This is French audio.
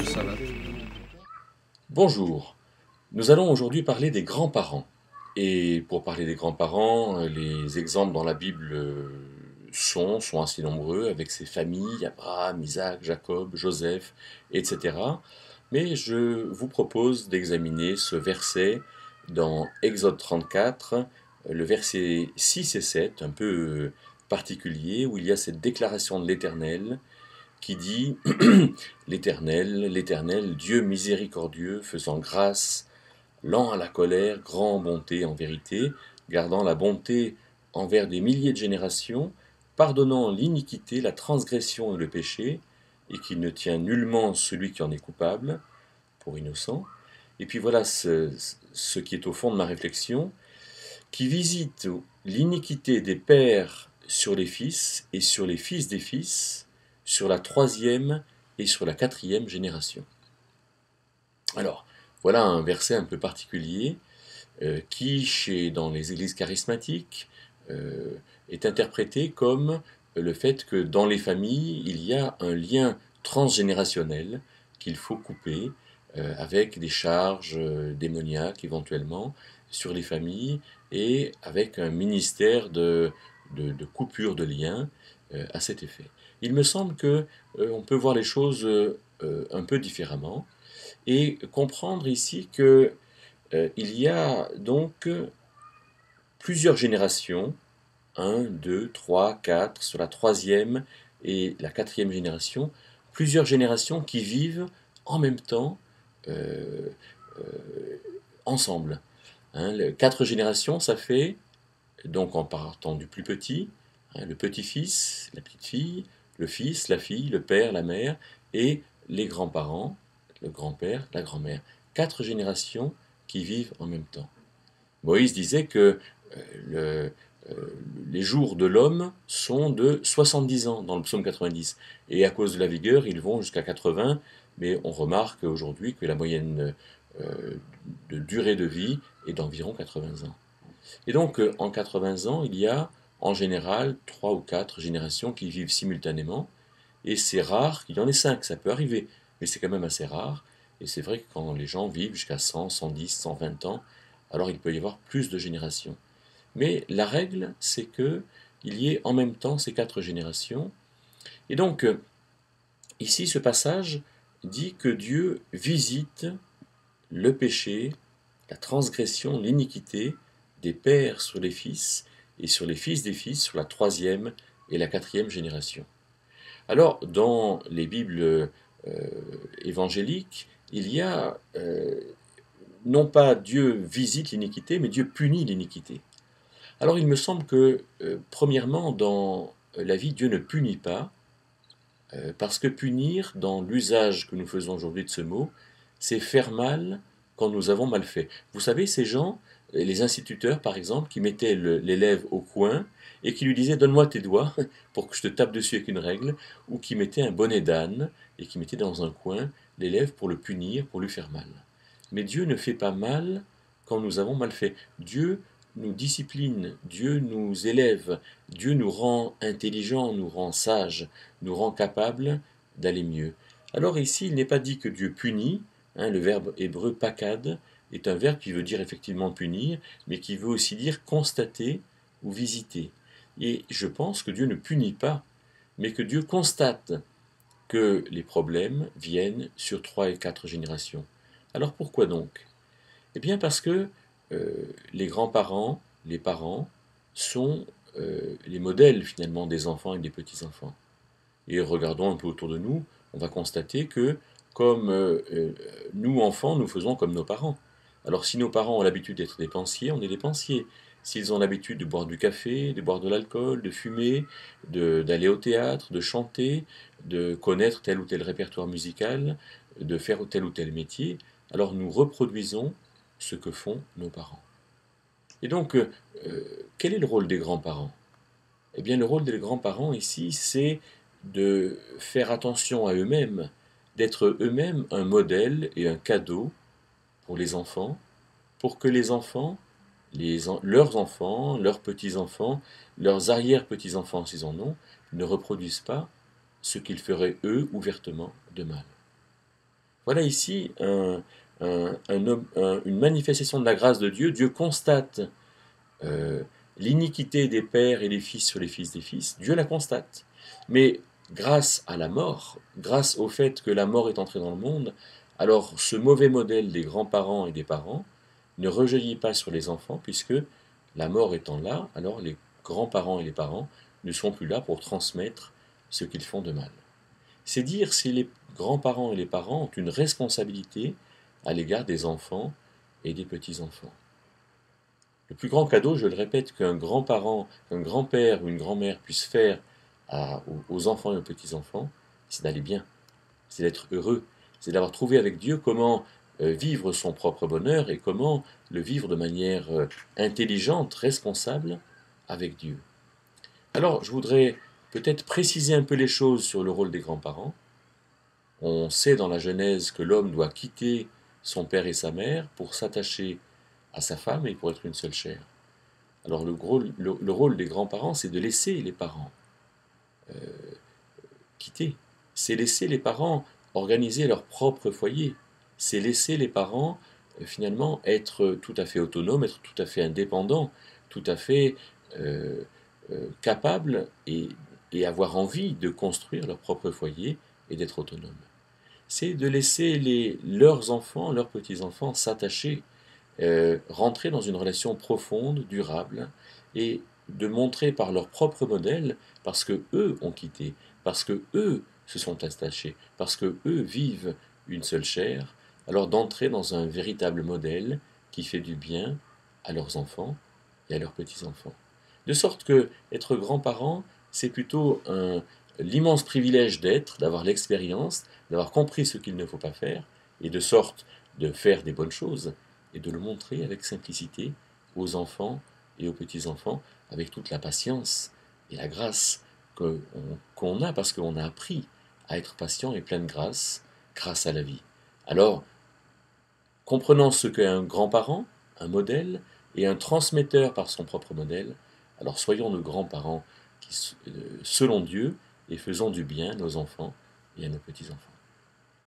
Ça va. Bonjour, nous allons aujourd'hui parler des grands-parents. Et pour parler des grands-parents, les exemples dans la Bible sont assez nombreux, avec ces familles, Abraham, Isaac, Jacob, Joseph, etc. Mais je vous propose d'examiner ce verset dans Exode 34, le verset 6 et 7, un peu particulier, où il y a cette déclaration de l'Éternel qui dit l'Éternel, l'Éternel, Dieu miséricordieux, faisant grâce, lent à la colère, grand en bonté en vérité, gardant la bonté envers des milliers de générations, pardonnant l'iniquité, la transgression et le péché, et qui ne tient nullement celui qui en est coupable, pour innocent. Et puis voilà ce qui est au fond de ma réflexion, qui visite l'iniquité des pères sur les fils et sur les fils des fils, sur la troisième et sur la quatrième génération. Alors, voilà un verset un peu particulier dans les églises charismatiques, euh, est interprété comme le fait que dans les familles, il y a un lien transgénérationnel qu'il faut couper avec des charges démoniaques éventuellement sur les familles et avec un ministère de coupure de liens à cet effet. Il me semble que on peut voir les choses un peu différemment et comprendre ici que il y a donc plusieurs générations, un, 2, 3, 4, sur la troisième et la quatrième génération, plusieurs générations qui vivent en même temps euh, euh, ensemble. Hein. Quatre générations, ça fait, donc en partant du plus petit, hein, le petit-fils, la petite-fille, le fils, la fille, le père, la mère, et les grands-parents, le grand-père, la grand-mère. Quatre générations qui vivent en même temps. Moïse disait que le, les jours de l'homme sont de 70 ans dans le psaume 90. Et à cause de la vigueur, ils vont jusqu'à 80, mais on remarque aujourd'hui que la moyenne de durée de vie est d'environ 80 ans. Et donc, en 80 ans, il y a en général 3 ou 4 générations qui vivent simultanément, et c'est rare qu'il y en ait 5, ça peut arriver, mais c'est quand même assez rare. Et c'est vrai que quand les gens vivent jusqu'à 100, 110, 120 ans, alors il peut y avoir plus de générations. Mais la règle, c'est que il y ait en même temps ces quatre générations. Et donc, ici, ce passage dit que Dieu visite le péché, la transgression, l'iniquité des pères sur les fils et sur les fils des fils, sur la troisième et la quatrième génération. Alors, dans les Bibles évangéliques, il y a non pas Dieu visite l'iniquité, mais Dieu punit l'iniquité. Alors il me semble que, premièrement, dans la vie, Dieu ne punit pas, parce que punir, dans l'usage que nous faisons aujourd'hui de ce mot, c'est faire mal quand nous avons mal fait. Vous savez, ces gens, les instituteurs par exemple, qui mettaient l'élève au coin et qui lui disaient donne-moi tes doigts pour que je te tape dessus avec une règle, ou qui mettaient un bonnet d'âne et qui mettaient dans un coin l'élève pour le punir, pour lui faire mal. Mais Dieu ne fait pas mal quand nous avons mal fait. Dieu nous discipline, Dieu nous élève, Dieu nous rend intelligents, nous rend sages, nous rend capables d'aller mieux. Alors ici, il n'est pas dit que Dieu punit, hein, le verbe hébreu pakad est un verbe qui veut dire effectivement punir, mais qui veut aussi dire constater ou visiter. Et je pense que Dieu ne punit pas, mais que Dieu constate que les problèmes viennent sur 3 et 4 générations. Alors pourquoi donc? Eh bien parce que les grands-parents, les parents, sont les modèles finalement des enfants et des petits-enfants. Et regardons un peu autour de nous, on va constater que comme nous, enfants, nous faisons comme nos parents. Alors si nos parents ont l'habitude d'être dépensiers, on est dépensiers. S'ils ont l'habitude de boire du café, de boire de l'alcool, de fumer, d'aller au théâtre, de chanter, de connaître tel ou tel répertoire musical, de faire tel ou tel métier, alors nous reproduisons ce que font nos parents. Et donc, quel est le rôle des grands-parents? Eh bien, le rôle des grands-parents ici, c'est de faire attention à eux-mêmes, d'être eux-mêmes un modèle et un cadeau pour les enfants, pour que les enfants, leurs enfants, leurs petits-enfants, leurs arrière-petits-enfants s'ils en ont, ne reproduisent pas ce qu'ils feraient eux ouvertement de mal. Voilà ici une manifestation de la grâce de Dieu. Dieu constate euh, l'iniquité des pères et des fils sur les fils des fils. Dieu la constate. Mais grâce à la mort, grâce au fait que la mort est entrée dans le monde, alors ce mauvais modèle des grands-parents et des parents ne rejaillit pas sur les enfants, puisque la mort étant là, alors les grands-parents et les parents ne sont plus là pour transmettre ce qu'ils font de mal. C'est dire si les grands-parents et les parents ont une responsabilité à l'égard des enfants et des petits-enfants. Le plus grand cadeau, je le répète, qu'un grand-parent, qu'un grand-père ou une grand-mère puisse faire aux enfants et aux petits-enfants, c'est d'aller bien, c'est d'être heureux, c'est d'avoir trouvé avec Dieu comment vivre son propre bonheur et comment le vivre de manière intelligente, responsable avec Dieu. Alors, je voudrais peut-être préciser un peu les choses sur le rôle des grands-parents. On sait dans la Genèse que l'homme doit quitter son père et sa mère pour s'attacher à sa femme et pour être une seule chair. Alors le rôle des grands-parents, c'est de laisser les parents quitter. C'est laisser les parents organiser leur propre foyer. C'est laisser les parents finalement être tout à fait autonomes, être tout à fait indépendants, tout à fait euh, capables et avoir envie de construire leur propre foyer et d'être autonomes. C'est de laisser leurs enfants, leurs petits-enfants s'attacher, rentrer dans une relation profonde, durable, et de montrer par leur propre modèle, parce que eux ont quitté, parce que eux se sont attachés, parce que eux vivent une seule chair, alors d'entrer dans un véritable modèle qui fait du bien à leurs enfants et à leurs petits-enfants. De sorte que être grand-parent, c'est plutôt l'immense privilège d'être, d'avoir l'expérience, d'avoir compris ce qu'il ne faut pas faire, et de sorte de faire des bonnes choses, et de le montrer avec simplicité aux enfants et aux petits-enfants, avec toute la patience et la grâce qu'on a, parce qu'on a appris à être patient et plein de grâce, grâce à la vie. Alors, comprenant ce qu'est un grand-parent, un modèle, et un transmetteur par son propre modèle, alors soyons nos grands-parents selon Dieu, et faisons du bien à nos enfants et à nos petits-enfants.